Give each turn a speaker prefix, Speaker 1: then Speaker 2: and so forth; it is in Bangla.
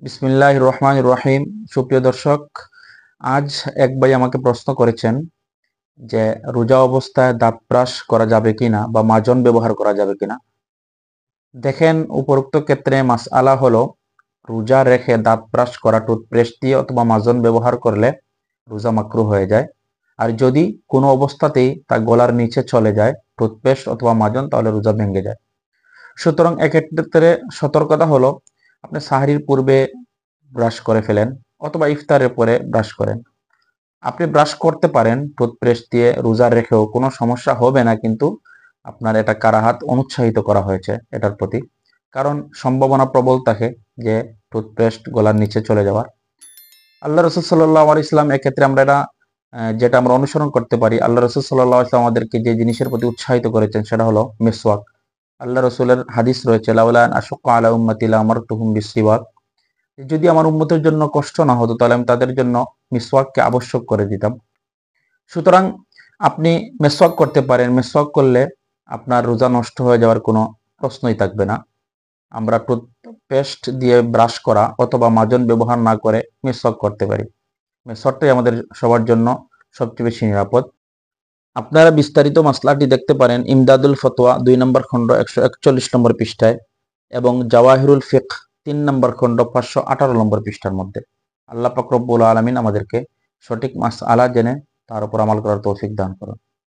Speaker 1: বিসমিল্লাহির রহমানির রহিম। সুপ্রিয় দর্শক, আজ এক ভাই আমাকে প্রশ্ন করেছেন যে রোজা অবস্থায় দাঁত ব্রাশ করা যাবে কিনা বা মাজন ব্যবহার করা যাবে কিনা। দেখেন, উপরোক্ত ক্ষেত্রে মাসআলা হলো রোজা রেখে দাঁত ব্রাশ করা টুথপেস্ট দিয়ে অথবা মাজন ব্যবহার করলে রোজা মাকরুহ হয়ে যায়। আর যদি কোনো অবস্থাতেই তা গলার নিচে চলে যায়, টুথপেস্ট অথবা মাজন, তাহলে রোজা ভেঙে যায়। সুতরাং এক্ষেত্রে সতর্কতা হলো, আপনি সাহরির পূর্বে ব্রাশ করে ফেলেন অথবা ইফতারের পরে ব্রাশ করেন। আপনি ব্রাশ করতে পারেন টুথপেস্ট দিয়ে রোজা রেখেও, কোনো সমস্যা হবে না, কিন্তু আপনার এটা কারাহাত অনুৎসাহিত করা হয়েছে এটার প্রতি। কারণ সম্ভাবনা প্রবল থাকে যে টুথপেস্ট গলার নিচে চলে যাওয়ার। আল্লাহ রসুল সাল্লাল্লাহু আলাইহি ওয়াসাল্লাম এক্ষেত্রে আমরা এটা যেটা আমরা অনুসরণ করতে পারি, আল্লাহ রসুল সাল্লাল্লাহু আলাইহি ওয়াসাল্লাম আমাদেরকে যে জিনিসের প্রতি উৎসাহিত করেছেন সেটা হলো মিসওয়াক। আল্লাহ রসুলের হাদিস রয়েছে, লাউলা আন আশুক্কা আলা উম্মতি লামারতুহুম বিসসিওয়াক। যদি আমার উম্মতের জন্য কষ্ট না হতো তাহলে আমি তাদের জন্য মিসওয়াককে আবশ্যক করে দিতাম। সুতরাং আপনি মেসওয়াক করতে পারেন। মেসওয়াক করলে আপনার রোজা নষ্ট হয়ে যাওয়ার কোনো প্রশ্নই থাকবে না। আমরা টুথপেস্ট দিয়ে ব্রাশ করা অথবা মাজন ব্যবহার না করে মেসওয়াক করতে পারি। মেসওয়াকটাই আমাদের সবার জন্য সবচেয়ে বেশি নিরাপদ। আপনারা বিস্তারিত মাসলাটি দেখতে পারেন ইমদাদুল ফতোয়া 2 নম্বর খণ্ড 141 নম্বর পৃষ্ঠায় এবং জাওয়াহিরুল ফিকহ 3 নম্বর খণ্ড 518 নম্বর পৃষ্ঠার মধ্যে। আল্লাহ পাক রব্বুল আলামিন আমাদেরকে সঠিক মাসআলা জেনে তার উপর আমল করার তৌফিক দান করুন।